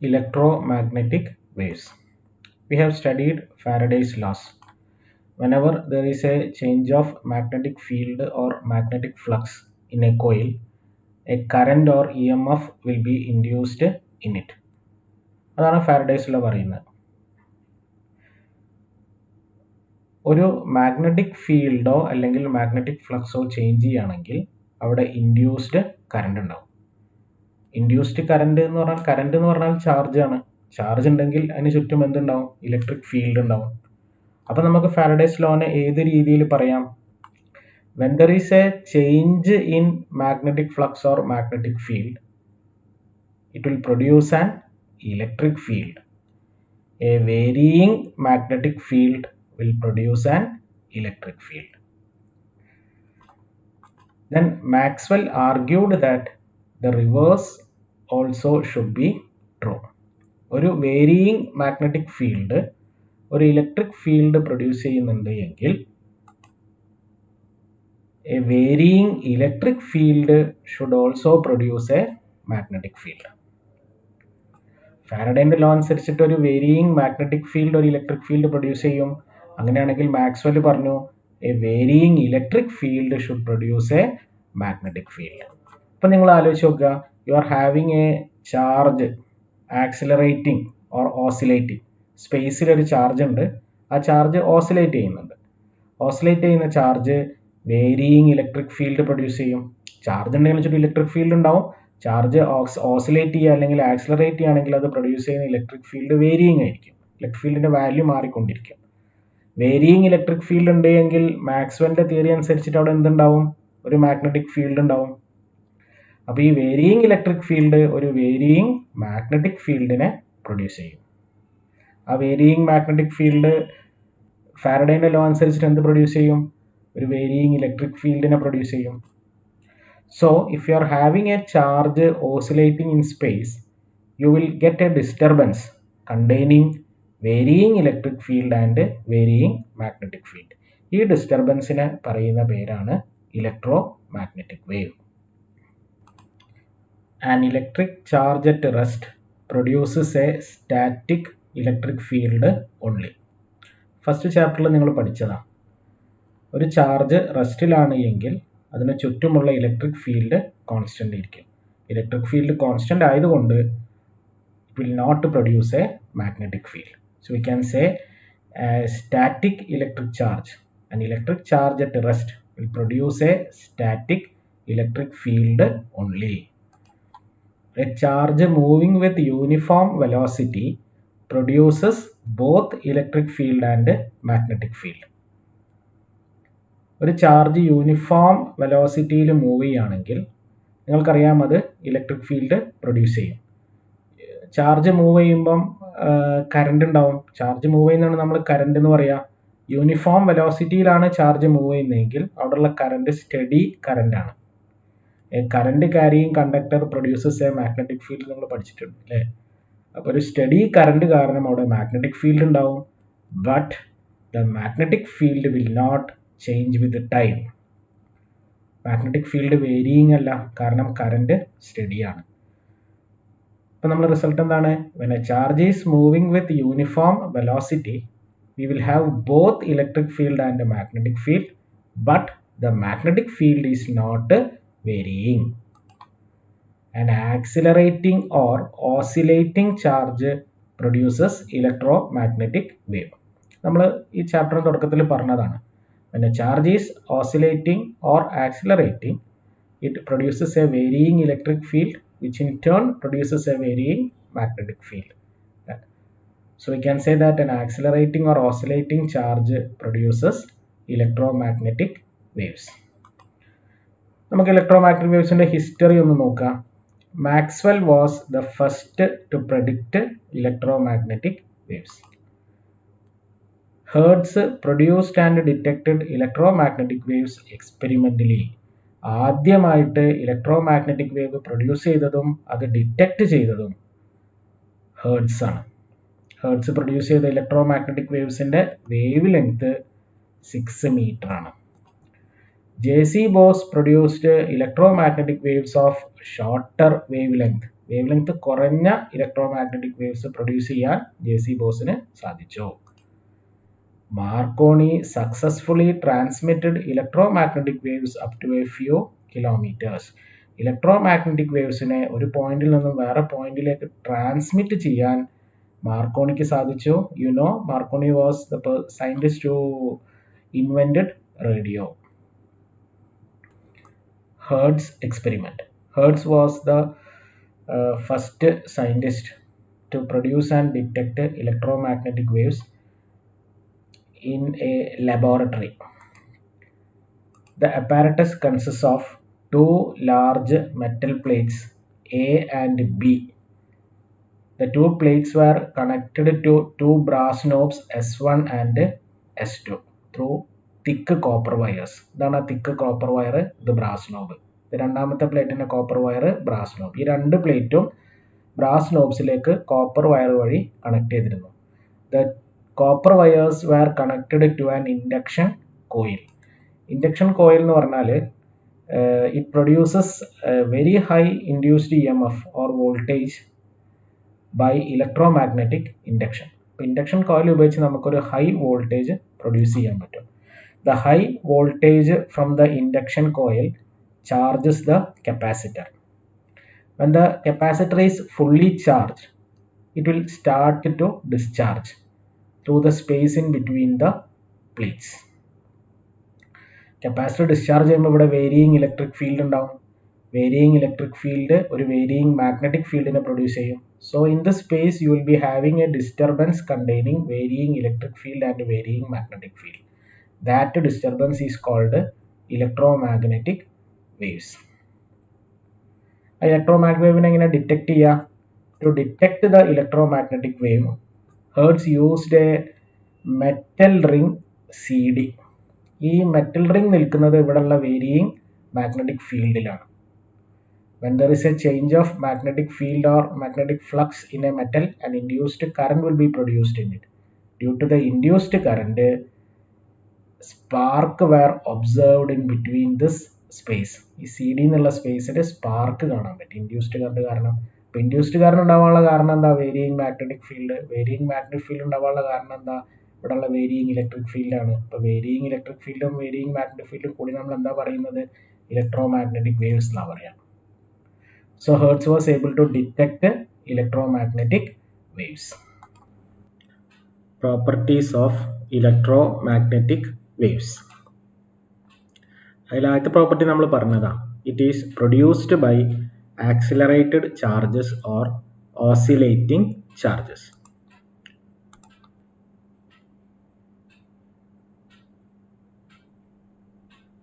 Electromagnetic waves. We have studied Faraday's laws. Whenever there is a change of magnetic field or magnetic flux in a coil, a current or EMF will be induced in it. അതാണ് Faraday's law പറയുന്നത്. ഒരു magnetic ഫീൽഡോ അല്ലെങ്കിൽ magnetic ഫ്ലക്സോ change ചെയ്യുകയാണെങ്കിൽ അവിടെ induced current ഉണ്ടാവും. Induced current എന്ന് പറഞ്ഞാൽ charge ആണ്. ചാർജ് ഉണ്ടെങ്കിൽ അതിന് ചുറ്റും എന്തുണ്ടാവും? ഇലക്ട്രിക് ഫീൽഡ് ഉണ്ടാവും. അപ്പോൾ നമുക്ക് ഫാരഡേസ് ലോനെ ഏത് രീതിയിൽ പറയാം? When there is a change in magnetic flux or magnetic field, it will produce an electric field. A varying magnetic field will produce an electric field. Then Maxwell argued that the reverse also should be true. ഒരു varying magnetic field ഒരു electric field produce ചെയ്യുന്നുണ്ട് എങ്കിൽ a varying electric field should also produce a magnetic field. ഫാരഡേന്റെ law അനുസരിച്ചിട്ട് ഒരു varying magnetic field ഒരു electric field produce ചെയ്യും. അങ്ങനെയാണെങ്കിൽ മാക്സ്വെൽ പറഞ്ഞു a varying electric field should produce a magnetic field. അപ്പം നിങ്ങൾ ആലോചിച്ച് നോക്കുക, you are having a charge accelerating or oscillating. സ്പേസിൽ ഒരു ചാർജ് ഉണ്ട്, ആ ചാർജ് ഓസിലേറ്റ് ചെയ്യുന്നുണ്ട്. ഓസിലേറ്റ് ചെയ്യുന്ന charge varying electric field produce ചെയ്യും. ചാർജ് ഉണ്ടെങ്കിൽ ചുറ്റും ഇലക്ട്രിക് ഫീൽഡ് ഉണ്ടാവും. ചാർജ് ഓസിലേറ്റ് ചെയ്യുക അല്ലെങ്കിൽ ആക്സിലറേറ്റ് ചെയ്യുകയാണെങ്കിൽ അത് പ്രൊഡ്യൂസ് ചെയ്യുന്ന ഇലക്ട്രിക് ഫീൽഡ് വേരിയിങ് ആയിരിക്കും. ഇലക്ട്രിക് ഫീൽഡിന്റെ വാല്യൂ മാറിക്കൊണ്ടിരിക്കും. വേരിയിങ് ഇലക്ട്രിക് ഫീൽഡ് ഉണ്ട് എങ്കിൽ മാക്സ്വെലിന്റെ തിയറി അനുസരിച്ചിട്ട് അവിടെ എന്തുണ്ടാവും? ഒരു മാഗ്നറ്റിക് ഫീൽഡ് ഉണ്ടാവും. അപ്പോൾ ഈ വേരിയിങ് ഇലക്ട്രിക് ഫീൽഡ് ഒരു വേരിയിങ് മാഗ്നറ്റിക് ഫീൽഡിനെ പ്രൊഡ്യൂസ് ചെയ്യും. ആ വേരിയിങ് മാഗ്നറ്റിക് ഫീൽഡ് ഫാരഡേന്റെ ലോ അനുസരിച്ചിട്ട് എന്ത് പ്രൊഡ്യൂസ് ചെയ്യും? ഒരു വേരിയിങ് ഇലക്ട്രിക് ഫീൽഡിനെ പ്രൊഡ്യൂസ് ചെയ്യും. So if you are having a charge oscillating in space, you will get a disturbance containing varying electric field and varying magnetic field. ഈ ഡിസ്റ്റർബൻസിനെ പറയുന്ന പേരാണ് electromagnetic wave. An electric charge at rest produces a static electric field only. First ചാപ്റ്ററിൽ നിങ്ങൾ പഠിച്ചതാണ്. ഒരു charge റെസ്റ്റിലാണ് എങ്കിൽ അതിന് ചുറ്റുമുള്ള ഇലക്ട്രിക് ഫീൽഡ് കോൺസ്റ്റന്റ് ആയിരിക്കും. ഇലക്ട്രിക് ഫീൽഡ് കോൺസ്റ്റന്റ് ആയതുകൊണ്ട് it will not produce a magnetic field. So we can say static electric charge. An electric charge at rest will produce a static electric field only. A charge moving with uniform velocity produces both electric field and magnetic field. ഒരു charge uniform വെലോസിറ്റിയിൽ move ചെയ്യുകയാണെങ്കിൽ നിങ്ങൾക്കറിയാം അത് electric field produce ചെയ്യും. Charge move ചെയ്യുമ്പം current ഉണ്ടാവും. Charge move ചെയ്യുന്നതാണ് നമ്മൾ കറണ്ട് എന്ന് പറയുക. യൂണിഫോം വെലോസിറ്റിയിലാണ് ചാർജ് മൂവ് ചെയ്യുന്നതെങ്കിൽ അവിടെയുള്ള കറണ്ട് സ്റ്റഡി കറണ്ട് ആണ്. A current carrying conductor produces a magnetic field നമ്മൾ പഠിച്ചിട്ടുണ്ട് അല്ലേ? അപ്പോൾ ഒരു സ്റ്റഡി കറണ്ട് കാരണം അവിടെ മാഗ്നറ്റിക് ഫീൽഡ് ഉണ്ടാവും. But the magnetic field will not change with time. Magnetic field varying അല്ല, കാരണം കറണ്ട് സ്റ്റഡി ആണ്. അപ്പോൾ നമ്മുടെ റിസൾട്ട് എന്താണ്? when a charge is moving with uniform velocity we will have both electric field and a magnetic field, but the magnetic field is not varying. An accelerating or oscillating charge produces electromagnetic wave. നമ്മൾ ഈ ചാപ്റ്ററിന്റെ തുടക്കത്തിൽ പറഞ്ഞതാണ്. When a charge is oscillating or accelerating, it produces a varying electric field, which in turn produces a varying magnetic field. So we can say that an accelerating or oscillating charge produces electromagnetic waves. നമുക്ക് electromagnetic wavesന്റെ history ഒന്ന് നോക്കാം. Maxwell was the first to predict electromagnetic waves. Hertz produced and detected electromagnetic waves experimentally. ആദ്യമായിട്ട് electromagnetic wave produce ചെയ്തതും അത് detect ചെയ്തതും hertz ആണ്. Hertz produce ചെയ്ത electromagnetic വേവ്സിന്റെ wave length 6 metre ആണ്. J.C. Bose produced electromagnetic waves of shorter wavelength. Wavelength കുറഞ്ഞ electromagnetic waves produce ചെയ്യാൻ J.C. Boseന് സാധിച്ചു. Marconi successfully transmitted electromagnetic waves up to a few kilometers. Electromagnetic wavesനെ ഒരു പോയിന്റിൽ നിന്നും വേറെ പോയിന്റിലേക്ക് ട്രാൻസ്മിറ്റ് ചെയ്യാൻ മാർക്കോണിക്ക് സാധിച്ചു. You know, Marconi was the scientist who invented radio. Hertz experiment. Hertz was the first scientist to produce and detect electromagnetic waves in a laboratory. The apparatus consists of two large metal plates A and B. The two plates were connected to two brass knobs S1 and S2 through thick copper wires. ഇതാണ് thick copper wire, ഇത് brass knob. രണ്ടാമത്തെ പ്ലേറ്റിന്റെ copper wire brass knob. ഈ രണ്ട് പ്ലേറ്റും brass നോബ്സിലേക്ക് copper wire വഴി connect ചെയ്തിരുന്നു. The copper wires were connected to an induction coil. Induction coil എന്ന് പറഞ്ഞാൽ it produces a very high induced EMF or voltage by electromagnetic induction. Induction coil ഉപയോഗിച്ച് നമുക്കൊരു high voltage produce ചെയ്യാൻ പറ്റും. The high voltage from the induction coil charges the capacitor. When the capacitor is fully charged, it will start to discharge through the space in between the plates. Capacitor discharge ചെയ്യുമ്പോൾ ഇവിടെ varying electric field ഉണ്ടാവും. Varying electric field ഒരു varying magnetic field നെ produce ചെയ്യും. So in this space you will be having a disturbance containing varying electric field and varying magnetic field. That disturbance is called electromagnetic waves. Electromagnetic wave നെ എങ്ങനെ detect ചെയ്യുക? To detect the electromagnetic wave, Hertz used a metal ring CD. ഈ metal ring നിൽക്കുന്നത് ഇവിടെയുള്ള varying magnetic ഫീൽഡിലാണ്. When there is a change of magnetic field or magnetic flux in a metal, an induced current will be produced in it. Due to the induced current, spark were observed in between this space. ഈ C D എന്നുള്ള സ്പേസിൽ spark കാണാൻ പറ്റും induced current കാരണം. അപ്പോൾ induced current ഉണ്ടാവാനുള്ള കാരണം എന്താ? Varying magnetic field. Varying magnetic field ഉണ്ടാവാനുള്ള കാരണം എന്താ? ഇവിടെയുള്ള വേരിയിങ് ഇലക്ട്രിക് ഫീൽഡാണ്. അപ്പോൾ വേരിയിങ് ഇലക്ട്രിക് ഫീൽഡും വേരിയിങ് മാഗ്നറ്റിക് ഫീൽഡും കൂടി നമ്മൾ എന്താ പറയുന്നത്? ഇലക്ട്രോമാഗ്നറ്റിക് വേവ്സ് എന്നാണ് പറയാം. So Hertz was able to detect electromagnetic waves. Properties of electromagnetic waves. അതിലാദ്യത്തെ പ്രോപ്പർട്ടി നമ്മൾ പറഞ്ഞതാ. It is produced by accelerated charges or oscillating charges.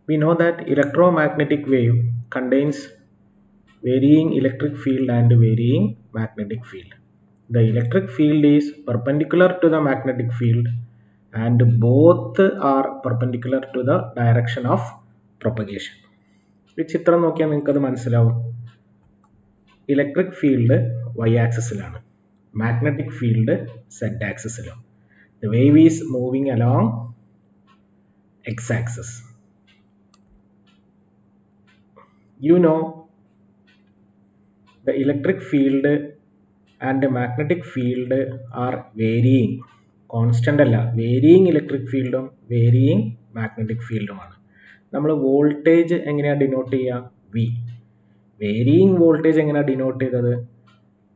We know that electromagnetic wave contains varying electric field and varying magnetic field. The electric field is perpendicular to the magnetic field and both are perpendicular to the direction of propagation. ഈ ചിത്രം നോക്കിയാൽ നിങ്ങൾക്ക് അത് മനസ്സിലാവും. Electric field y ആക്സിസിലാണ്, magnetic field z ആക്സിസിലും. The wave is moving along x axis. You know, the electric field and the magnetic field are varying. Constant അല്ല, varying electric field ഉം varying magnetic field ഉമാണ്. നമ്മൾ voltage എങ്ങനെയാണ് denote ചെയ്യുക? V. Varying voltage എങ്ങനെയാണ് denote ചെയ്തത്?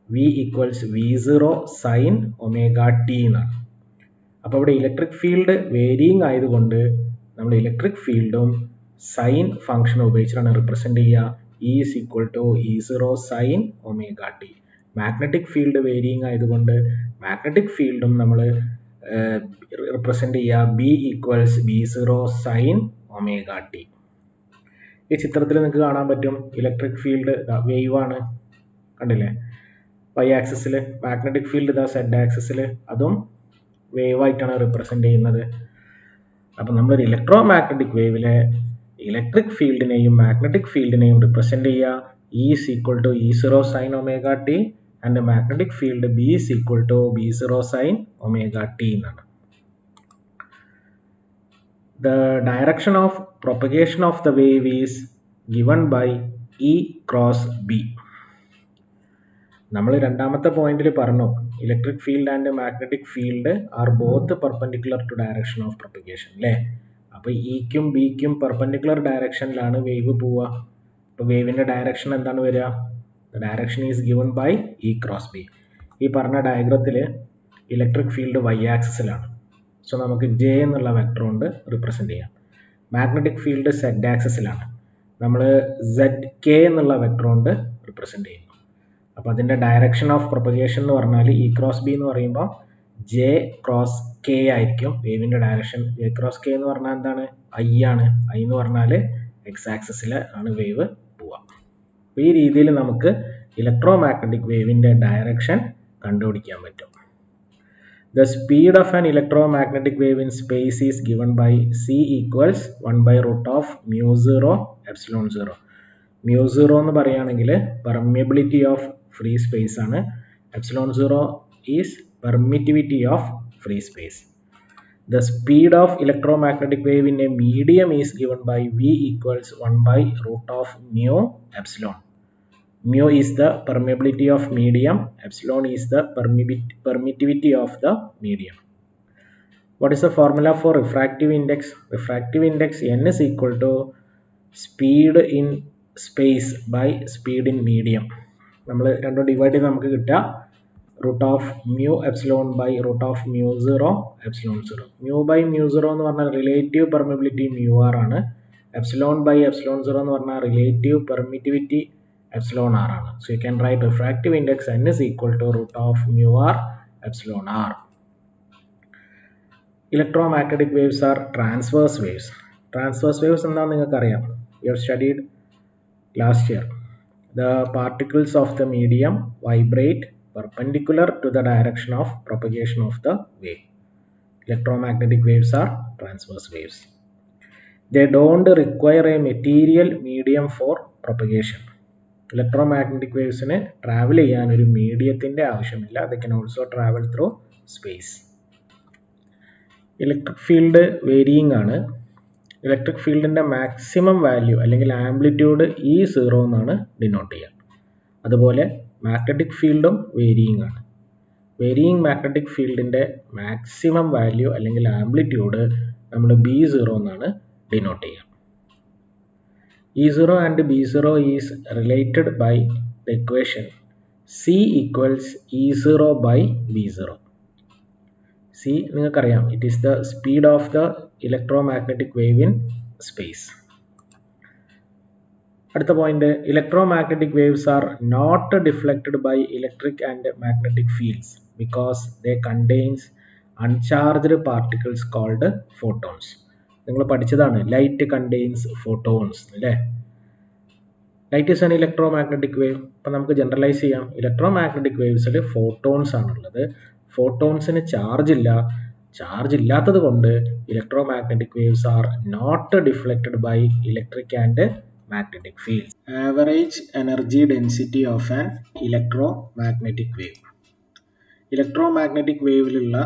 V equals V0 sine omega T എന്നാണ്. അപ്പോൾ ഇവിടെ ഇലക്ട്രിക് ഫീൽഡ് വേരിയിങ് ആയതുകൊണ്ട് നമ്മൾ ഇലക്ട്രിക് ഫീൽഡും സൈൻ ഫംഗ്ഷൻ ഉപയോഗിച്ചിട്ടാണ് റിപ്രസെന്റ് ചെയ്യുക. E is equal to E0 sin omega t. Magnetic field varying ആയതുകൊണ്ട് മാഗ്നറ്റിക് ഫീൽഡും നമ്മൾ റിപ്രസെന്റ് ചെയ്യുക B equals B0 sin omega t. ഈ ചിത്രത്തിൽ നിങ്ങൾക്ക് കാണാൻ പറ്റും ഇലക്ട്രിക് ഫീൽഡ് വേവ് ആണ്, കണ്ടില്ലേ? y ആക്സിസിൽ. മാഗ്നറ്റിക് ഫീൽഡ് ഇതാ z ആക്സിസിൽ, അതും വേവ് ആയിട്ടാണ് റിപ്രസെന്റ് ചെയ്യുന്നത്. അപ്പം നമ്മളൊരു ഇലക്ട്രോ മാഗ്നറ്റിക് വേവിലെ ഇലക്ട്രിക് ഫീൽഡിനെയും മാഗ്നറ്റിക് ഫീൽഡിനെയും റിപ്രസെന്റ് ചെയ്യുക E is equal to E0 sin omega t and magnetic field B is equal to B0 sin omega t എന്നാണ്. The direction of propagation of the wave is given by E cross B. നമ്മൾ രണ്ടാമത്തെ പോയിന്റിൽ പറഞ്ഞു electric field and magnetic field are both perpendicular to direction of propagation അല്ലേ. അപ്പോൾ ഇക്കും ബിക്കും perpendicular ഡയറക്ഷനിലാണ് wave പോവുക. അപ്പോൾ വേവിൻ്റെ direction എന്താണ് വരിക? The direction is given by E cross B. ഈ പറഞ്ഞ ഡയഗ്രത്തിൽ ഇലക്ട്രിക് ഫീൽഡ് വൈ ആക്സിസിലാണ്. സോ നമുക്ക് ജെ എന്നുള്ള വെക്ടർ കൊണ്ട് റിപ്രസെൻ്റ് ചെയ്യാം. മാഗ്നറ്റിക് ഫീൽഡ് സെഡ് ആക്സിസിലാണ്. നമ്മൾ സെഡ് കെ എന്നുള്ള വെക്ടർ കൊണ്ട് റിപ്രസെൻ്റ് ചെയ്യുന്നു. അപ്പോൾ അതിൻ്റെ ഡയറക്ഷൻ ഓഫ് പ്രൊപ്പഗേഷൻ എന്ന് പറഞ്ഞാൽ ഇ ക്രോസ് ബി എന്ന് പറയുമ്പോൾ ജെ ക്രോസ് കെ ആയിരിക്കും വേവിൻ്റെ ഡയറക്ഷൻ. ജെ ക്രോസ് കെ എന്ന് പറഞ്ഞാൽ എന്താണ്? ഐ ആണ്. ഐ എന്ന് പറഞ്ഞാൽ എക്സ് ആക്സിസിൽ ആണ് വേവ് പോവുക. അപ്പോൾ ഈ രീതിയിൽ നമുക്ക് ഇലക്ട്രോ മാഗ്നറ്റിക് വേവിൻ്റെ ഡയറക്ഷൻ കണ്ടുപിടിക്കാൻ പറ്റും. The speed of an electromagnetic wave in space is given by c equals 1 by root of mu 0 epsilon 0. mu 0 എന്ന് പറയുകയാണെങ്കിൽ permeability of free space ആണ്. epsilon 0 is permittivity of free space. The speed of electromagnetic wave in a medium is given by v equals 1 by root of mu epsilon. Mu is the permeability of medium, epsilon is the permittivity of the medium. What is the formula for refractive index? Refractive index n is equal to speed in space by speed in medium. നമ്മൾ രണ്ടും divide ചെയ്ത് നമുക്ക് കിട്ടുക root of mu epsilon by root of mu 0 epsilon 0. Mu by mu 0 എന്ന് പറഞ്ഞാൽ relative permeability mu r ആണ്. Epsilon by epsilon 0 എന്ന് പറഞ്ഞാൽ റിലേറ്റീവ് പെർമിറ്റിവിറ്റി epsilon r ആണ്. So you can write refractive index n is equal to root of mu r epsilon r. Electromagnetic waves are transverse waves. Transverse waves എന്താണെന്ന് നിങ്ങൾക്ക് അറിയാം. You have studied last year. The particles of the medium vibrate perpendicular to the direction of propagation of the wave. Electromagnetic waves are transverse waves. They don't require a material medium for propagation. Electromagnetic വേവ്സിന് travel ചെയ്യാൻ ഒരു മീഡിയത്തിൻ്റെ ആവശ്യമില്ല. They can also travel through space. Electric field varying ആണ്. Electric ഫീൽഡിൻ്റെ maximum value അല്ലെങ്കിൽ amplitude E0 എന്നാണ് denote ചെയ്യുക. അതുപോലെ മാഗ്നറ്റിക് ഫീൽഡും വേരിയിങ് ആണ്. വേരിയിങ് മാഗ്നറ്റിക് ഫീൽഡിൻ്റെ മാക്സിമം വാല്യൂ അല്ലെങ്കിൽ ആംപ്ലിറ്റ്യൂഡ് നമ്മൾ B0 എന്നാണ് ഡിനോട്ട് ചെയ്യുക. E0 and B0 is related by the equation C equals E0 by B0. C നിങ്ങൾക്കറിയാം, it is the speed of the electromagnetic wave in space. അടുത്ത point, electromagnetic waves are not deflected by electric and magnetic fields because they contains uncharged particles called photons. നിങ്ങൾ പഠിച്ചതാണ് light contains photons അല്ലേ. Light is an electromagnetic wave. അപ്പം നമുക്ക് generalise ചെയ്യാം, electromagnetic വേവ്സിൽ photons ആണുള്ളത്. ഫോട്ടോൺസിന് charge ഇല്ല. Charge ഇല്ലാത്തത് കൊണ്ട് electromagnetic waves are not deflected by electric and magnetic fields. Average energy density of an electromagnetic wave. Electromagnetic വേവിലുള്ള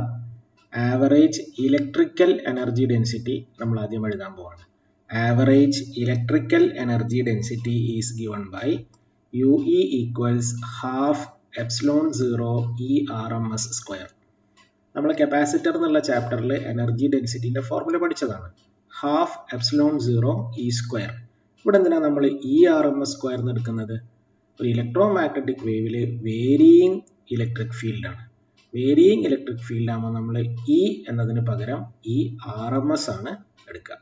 average electrical energy density നമ്മൾ ആദ്യം എഴുതാൻ പോവാണ്. Average electrical energy density is given by UE equals half epsilon 0 ERMS square. നമ്മൾ capacitor എന്നുള്ള ചാപ്റ്ററിൽ energy ഡെൻസിറ്റിൻ്റെ formula പഠിച്ചതാണ്. Half epsilon 0 E square. ഇവിടെ എന്തിനാണ് നമ്മൾ ERMS സ്ക്വയർ എന്ന് എടുക്കുന്നത്? ഒരു ഇലക്ട്രോമാഗ്നറ്റിക് വേവിൽ വേരിയിങ് ഇലക്ട്രിക് ഫീൽഡാണ്. വേരിയിങ് ഇലക്ട്രിക് ഫീൽഡ് ആകുമ്പോൾ നമ്മൾ E എന്നതിന് പകരം ERMS ആണ് എടുക്കുക.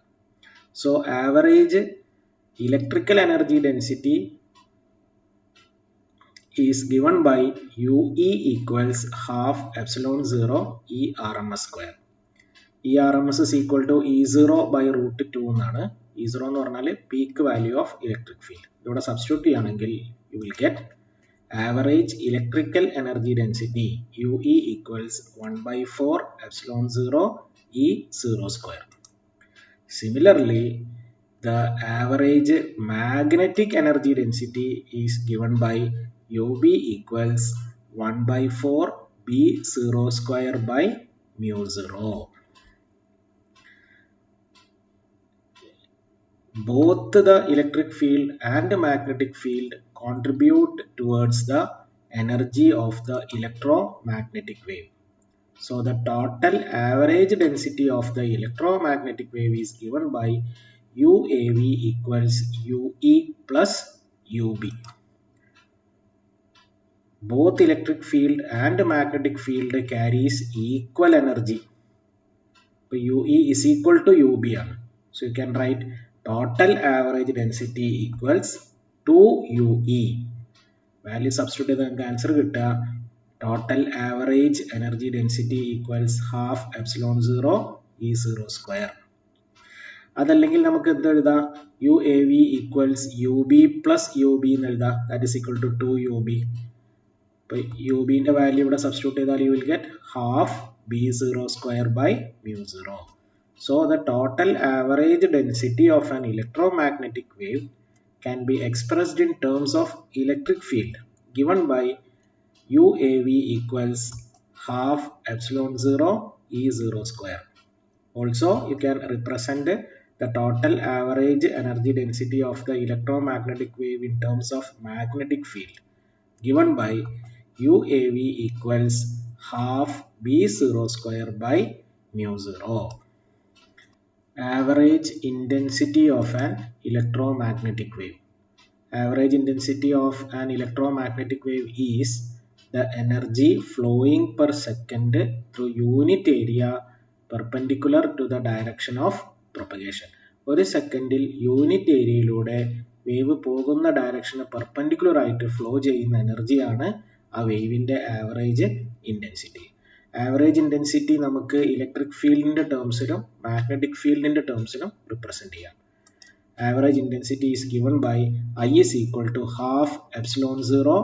So average electrical energy density is given by UE equals half epsilon 0 ERMS square. ERMS is equal to E0 by root 2 എന്നാണ്. E0 എന്ന് പറഞ്ഞാൽ peak value of electric field. ഇവിടെ സബ്സ്റ്റിറ്റ്യൂട്ട് ചെയ്യുകയാണെങ്കിൽ you will get average electrical energy density UE equals 1 by 4 epsilon 0 E0 square. Similarly, the average magnetic energy density is given by UB equals 1 by 4 B0 square by mu 0. both the electric field and magnetic field contribute towards the energy of the electromagnetic wave. So the total average density of the electromagnetic wave is given by UAV equals UE plus UB. Both electric field and magnetic field carries equal energy. So UE is equal to UB. So you can write total average density equals 2UE. Value substitute the answer kitta. Total average energy density equals half epsilon 0 E0 square. അതല്ലെങ്കിൽ നമുക്ക് എന്ത് എഴുതാം UAV equals UB plus UB എന്ന് എഴുതാം. That is equal to 2UB. അപ്പോൾ UB ന്റെ value ഇവിടെ substitute ചെയ്താൽ you will get half B0 square by mu 0. So the total average density of an electromagnetic wave can be expressed in terms of electric field given by UAV equals half epsilon 0 E0 square. Also, you can represent the total average energy density of the electromagnetic wave in terms of magnetic field given by UAV equals half B0 square by mu 0. Average intensity of an electromagnetic wave. Average intensity of an electromagnetic wave is the energy flowing per second through unit area perpendicular to the direction of propagation. ഒരു സെക്കൻഡിൽ unit ഏരിയയിലൂടെ wave പോകുന്ന direction perpendicular ആയിട്ട് flow ചെയ്യുന്ന എനർജിയാണ് ആ വേവിൻ്റെ average intensity. Average intensity നമുക്ക് electric ഫീൽഡിൻ്റെ ടേംസിലും magnetic ഫീൽഡിൻ്റെ ടേംസിലും represent ചെയ്യാം. Average intensity is given by I is equal to half epsilon 0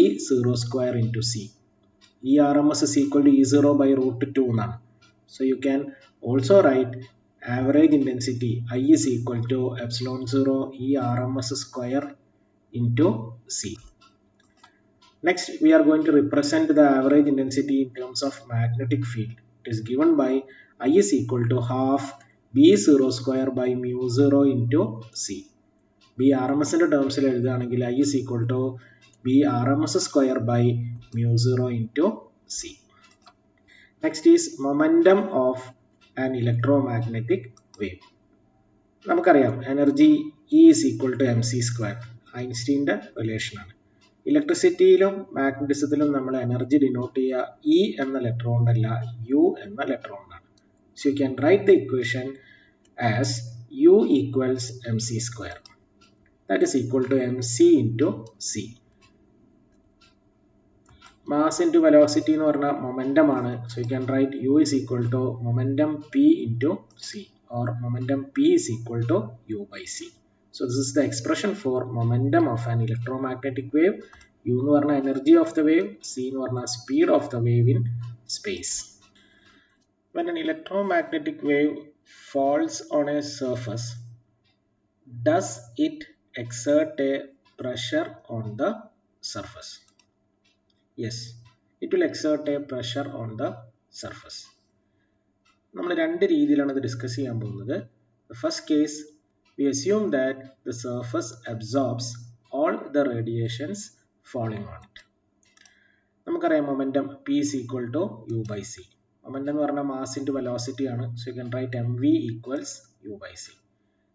E0 square into C. ERMS is equal to E0 by root 2 എന്നാണ്. So you can also write average intensity I is equal to epsilon 0 ERMS square into C. Next, we are going to represent the average intensity in terms of magnetic field. It is given by I is equal to half B0 square by mu 0 into C. B RMS in the terms I is equal to B RMS square by mu 0 into C. Next is momentum of an electromagnetic wave. നമുക്കറിയാം energy E is equal to mc square. ഐൻസ്റ്റീൻ്റെ relation ആണ്. ഇലക്ട്രിസിറ്റിയിലും മാഗ്നറ്റിസത്തിലും നമ്മൾ energy denote ചെയ്യുക E എന്ന letter കൊണ്ടല്ല U എന്ന letter കൊണ്ടാണ്. So you can write the equation as U equals mc square. That is equal to mc into c. Mass into velocity എന്ന് പറഞ്ഞാൽ momentum ആണ്. So you can write U is equal to momentum P into c or momentum P is equal to U by c. So this is the expression for momentum of an electromagnetic wave. U എന്ന് പറഞ്ഞാൽ energy of the wave, c എന്ന് പറഞ്ഞാൽ speed of the wave in space. When an electromagnetic wave falls on a surface, does it exert a pressure on the surface? Yes, it will exert a pressure on the surface. നമ്മൾ രണ്ട് രീതിയിലാണ് ഇത് discuss ചെയ്യാൻ പോകുന്നത്. The first case, we assume that the surface absorbs all the radiations falling on it. നമുക്കറിയാം momentum P is equal to U by C. Momentum എന്ന് പറഞ്ഞാൽ mass into velocity ആണ്. So you can write mv equals U by C.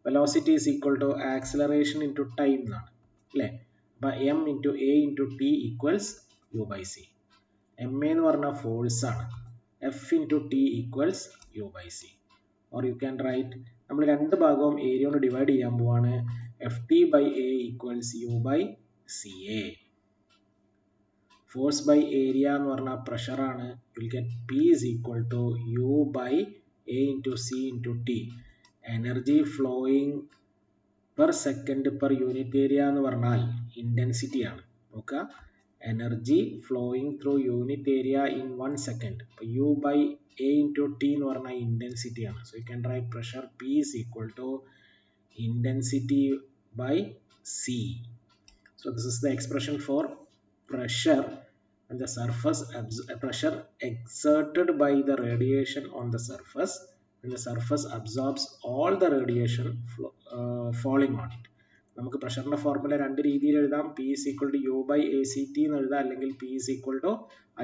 Velocity is equal to acceleration into time എന്നാണ് അല്ലേ. അപ്പോൾ m into a into t equals U by C. ma എന്ന് പറഞ്ഞാൽ force ആണ്. f into t equals U by C. Or you can write, നമ്മൾ രണ്ട് ഭാഗവും area കൊണ്ട് ഡിവൈഡ് ചെയ്യാൻ പോവാണ്. ft by a equals U by CA. Force by area എന്ന് പറഞ്ഞാൽ pressure ആണ്. You will get P is equal to U by A into C into T. Energy flowing per second per unit area എന്ന് പറഞ്ഞാൽ intensity ആണ്. നോക്കുക, energy flowing through unit area in 1 second. അപ്പോൾ U by A into T എന്ന് പറഞ്ഞാൽ intensity ആണ്. So you can write pressure P is equal to intensity by C. So this is the expression for pressure and the surface pressure exerted by the radiation on the surface when the surface absorbs all the radiation falling on it. നമുക്ക് പ്രഷറിന്റെ formula രണ്ട് രീതിയിൽ എഴുതാം. P is equal to U by ACT എന്ന് എഴുതാം, അല്ലെങ്കിൽ P is equal to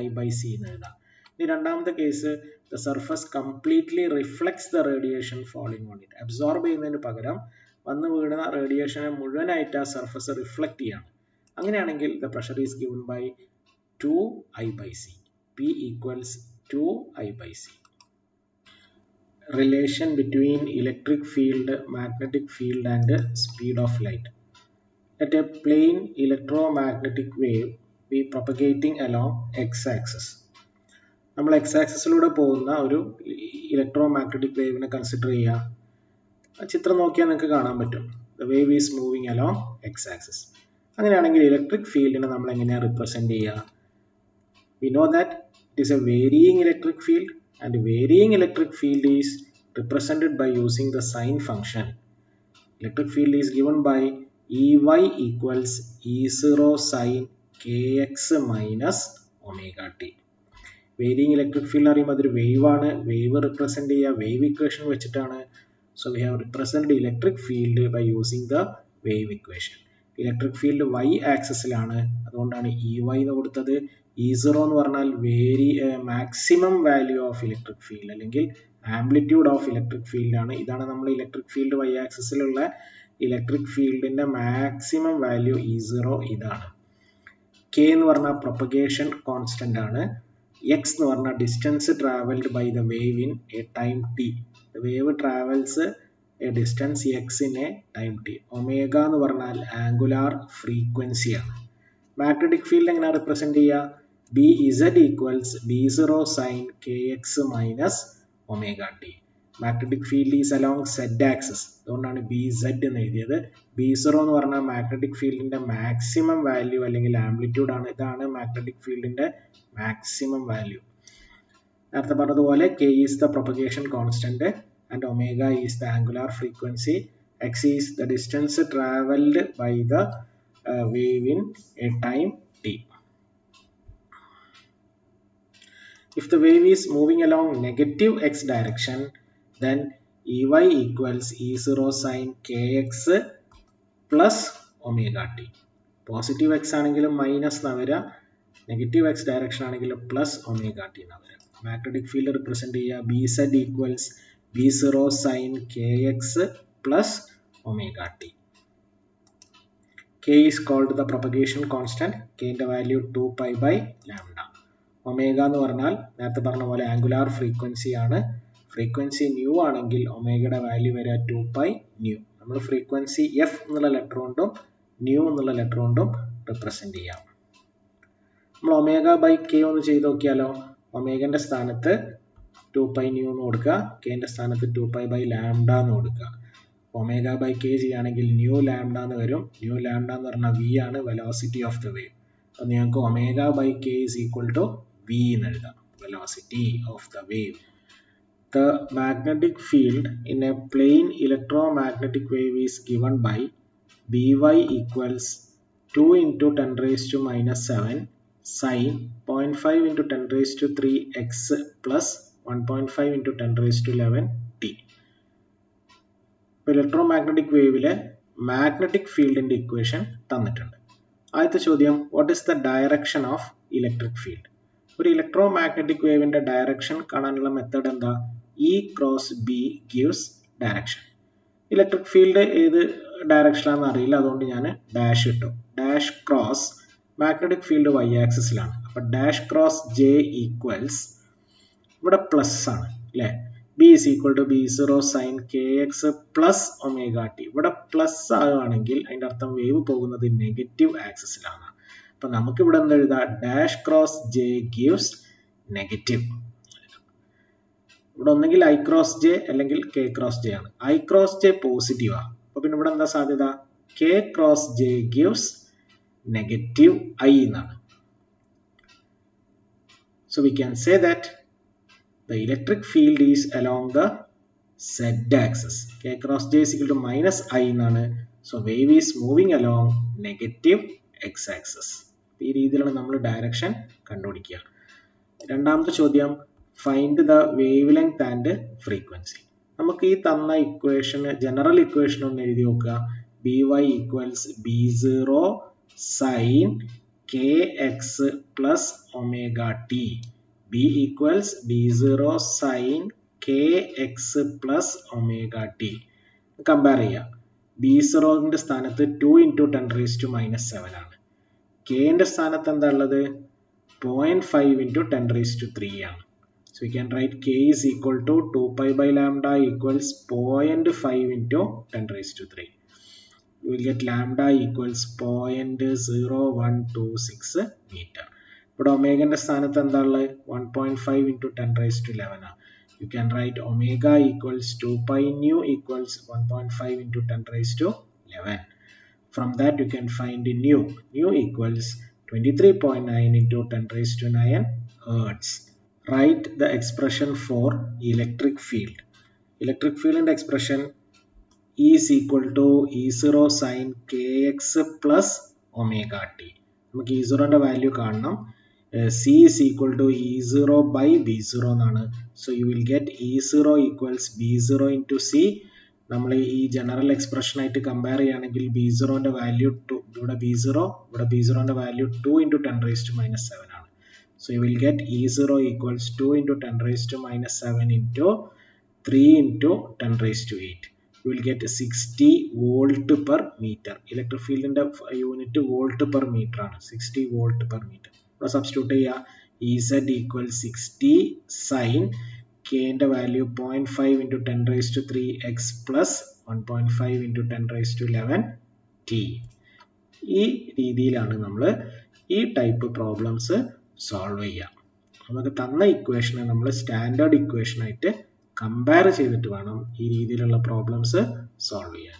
I by C എന്ന് എഴുതാം. ഇനി രണ്ടാമത്തെ case, the surface completely reflects the radiation falling on it. Absorb ചെയ്യുന്നതിന് പകരം വന്ന് വീഴുന്ന റേഡിയേഷനെ മുഴുവനായിട്ട് ആ സർഫസ് റിഫ്ലക്ട് ചെയ്യാണ്. അങ്ങനെയാണെങ്കിൽ the pressure is given by 2I by C. P equals 2I by C. Relation between electric field, magnetic field and speed of light. Let a plane electromagnetic wave be propagating along x-axis. നമ്മൾ x-axisലൂടെ പോകുന്ന ഒരു electromagnetic വേവിനെ consider ചെയ്യുക. ചിത്രം നോക്കിയാൽ നിങ്ങൾക്ക് കാണാൻ പറ്റും. The wave is moving along x-axis. അങ്ങനെയാണെങ്കിൽ ഇലക്ട്രിക് ഫീൽഡിനെ നമ്മൾ എങ്ങനെയാണ് റിപ്രസെന്റ് ചെയ്യുക? We know that it is a varying electric field, and varying electric field is represented by using the sign function. Electric field is given by Ey equals E0 sin kx minus omega t. Varying electric field അറിയുമ്പോൾ അതൊരു wave ആണ്. Wave represent ചെയ്യുക wave equation വെച്ചിട്ടാണ്. So we have represented electric field by using the wave equation. Electric field y ആക്സിസിലാണ്, അതുകൊണ്ടാണ് Ey എന്ന് കൊടുത്തത്. E0 എന്ന് പറഞ്ഞാൽ maximum value of electric field അല്ലെങ്കിൽ ആംപ്ലിറ്റ്യൂഡ് ഓഫ് ഇലക്ട്രിക് ഫീൽഡ് ആണ്. ഇതാണ് നമ്മൾ ഇലക്ട്രിക് ഫീൽഡ് y ആക്സിസിലുള്ള ഇലക്ട്രിക് ഫീൽഡിന്റെ മാക്സിമം വാല്യൂ E0 ഇതാണ്. K എന്ന് പറഞ്ഞാൽ പ്രൊപ്പഗേഷൻ കോൺസ്റ്റന്റ് ആണ്. X എന്ന് പറഞ്ഞാൽ distance travelled by the wave in a time t. The wave travels a distance x in a time t. Omega എന്ന് പറഞ്ഞാൽ angular frequency ആണ്. മാഗ്നറ്റിക് ഫീൽഡ് എങ്ങനെ റിപ്രസെന്റ് ചെയ്യുക? Bz equals B0 sin kx minus omega t. Magnetic field is along z axis, അതുകൊണ്ടാണ് BZ എന്ന് എഴുതിയത്. B0 എന്ന് പറഞ്ഞാൽ മാഗ്നറ്റിക് ഫീൽഡിന്റെ മാക്സിമം വാല്യൂ അല്ലെങ്കിൽ ആംപ്ലിറ്റ്യൂഡ് ആണ്. ഇതാണ് മാഗ്നറ്റിക് ഫീൽഡിന്റെ മാക്സിമം വാല്യൂ. നേരത്തെ പറഞ്ഞതുപോലെ K is the propagation constant and omega is the angular frequency. X is the distance traveled by the wave in a time t. If the wave is moving along negative x direction, then Ey equals E0 sin kx plus omega t. Positive x ആണെങ്കിലും minus എന്നാ വരിക, negative x direction ആണെങ്കിലും plus omega T എന്നാ വരിക. Magnetic field represent ചെയ്യുക Bz equals B0 sin kx plus omega t. K is called the propagation constant. K ന്റെ value 2pi by lambda. Omega എന്ന് പറഞ്ഞാൽ നേരത്തെ പറഞ്ഞ പോലെ ആംഗുലാർ ഫ്രീക്വൻസി ആണ്. ഫ്രീക്വൻസി ന്യൂ ആണെങ്കിൽ ഒമേഗയുടെ വാല്യൂ വരിക 2pi ന്യൂ. നമ്മൾ ഫ്രീക്വൻസി എഫ് എന്നുള്ള ലെറ്റർ കൊണ്ടും ന്യൂ എന്നുള്ള ലെറ്റർ കൊണ്ടും റിപ്രസെന്റ് ചെയ്യാം. നമ്മൾ ഒമേഗ ബൈ കെ ഒന്ന് ചെയ്ത് നോക്കിയാലോ? ഒമേഗന്റെ സ്ഥാനത്ത് 2pi ന്യൂ എന്ന് കൊടുക്കുക, കെന്റെ സ്ഥാനത്ത് 2pi by ലാംഡ എന്ന് കൊടുക്കുക. ഒമേഗ ബൈ കെ ചെയ്യുകയാണെങ്കിൽ ന്യൂ ലാംഡ എന്ന് വരും. ന്യൂ ലാംഡ എന്ന് പറഞ്ഞാൽ വി ആണ്, വെലോസിറ്റി ഓഫ് ദ വേവ്. അപ്പോൾ നിങ്ങൾക്ക് omega by k is equal to v എന്ന് എഴുതാം, velocity of the wave. The magnetic field in a plane electromagnetic wave is given by By equals 2 into 10 raised to minus 7 sin 0.5 into 10 raised to 3 x plus 1.5 into 10 raised to 11 t. Electromagnetic വേവിലെ magnetic ഫീൽഡിന്റെ equation തന്നിട്ടുണ്ട്. ആദ്യത്തെ ചോദ്യം, what is the direction of electric field? ഒരു electromagnetic വേവിന്റെ direction കാണാനുള്ള method എന്താ? E cross B gives direction. Electric field ഏത് ഡയറക്ഷനാണെന്ന് അറിയില്ല, അതുകൊണ്ട് ഞാൻ ഡാഷ് ഇട്ടു. Dash cross magnetic field y ആക്സിസിലാണ്. അപ്പൊ ഡാഷ് ക്രോസ് J ഈക്വൽസ് ഇവിടെ പ്ലസ് ആണ് അല്ലേ? B is equal to B0 sin kx plus omega t. ഇവിടെ പ്ലസ് ആവുകയാണെങ്കിൽ അതിന്റെ അർത്ഥം വേവ് പോകുന്നത് നെഗറ്റീവ് ആക്സിസിലാണ്. അപ്പൊ നമുക്ക് ഇവിടെ എന്താ എഴുതാം? Dash cross J gives negative. ഇവിടെ ഒന്നെങ്കിൽ I ക്രോസ് J അല്ലെങ്കിൽ K ക്രോസ് J ആണ്. I ക്രോസ് J പോസിറ്റീവ് ആണ്. അപ്പൊ പിന്നെ ഇവിടെ എന്താ സാധ്യത? K cross J gives negative I എന്നാണ്. So we can say that the electric field is along the z axis. K cross J is equal to minus I എന്നാണ്. So wave is moving along negative x axis. ഈ രീതിയിലാണ് നമ്മൾ direction കണ്ടുപിടിക്കുക. രണ്ടാമത്തെ ചോദ്യം, find the wave length and frequency. നമുക്ക് ഈ തന്ന ഇക്വേഷൻ ജനറൽ ഇക്വേഷൻ ഒന്ന് എഴുതി നോക്കുക. by equals b0 sine kx plus omega t. b equals b0 sine kx plus omega t. Compare ചെയ്യാം. b0ന്റെ സ്ഥാനത്ത് 2 × 10⁻⁻7 ആണ്. k ന്റെ സ്ഥാനത്ത് എന്താ ഉള്ളത്? 0.5 × 10⁻³ ആണ്. So we can write k is equal to 2 pi by lambda equals 0.5 × 10⁻³. You will get lambda equals 0.0126 meter. But omega ന്റെ സ്ഥാനത്ത് എന്താ ഉള്ളത്? 1.5 × 10⁻11 ആണ്. You can write omega equals 2 pi nu equals 1.5 × 10⁻11. From that you can find nu. Nu equals 23.9 × 10⁻9 hertz. Write the expression for electric field. Electric field and expression E is equal to E0 sin kx plus omega t. നമുക്ക് E0 ന്റെ value കാണണം. C is equal to E0 by B0 എന്നാണ്. So you will get E0 equals B0 into C. നമ്മൾ ഈ general expression ആയിട്ട് compare ചെയ്യുകയാണെങ്കിൽ B0 ന്റെ value 2, ഇവിടെ B0 ന്റെ വാല്യൂ 2 × 10⁻⁻7 ആണ്. So you will get E0 equals 2 × 10⁻⁻7 into 3 × 10⁻8. You will get 60 volt per meter. Electric field in the unit volt per meter ആണ്. 60 volt per meter. ഇവിടെ substitute ചെയ്യുക. Ez equals 60 sin k ന്റെ value 0.5 × 10⁻³ x plus 1.5 × 10⁻11 t. ഈ രീതിയിലാണ് നമ്മൾ ഈ type problems solve ചെയ്യുക. നമുക്ക് തന്ന ഇക്വേഷനെ നമ്മൾ സ്റ്റാൻഡേർഡ് ഇക്വേഷൻ ആയിട്ട് കമ്പയർ ചെയ്തിട്ട് വേണം ഈ രീതിയിലുള്ള പ്രോബ്ലംസ് സോൾവ് ചെയ്യാൻ.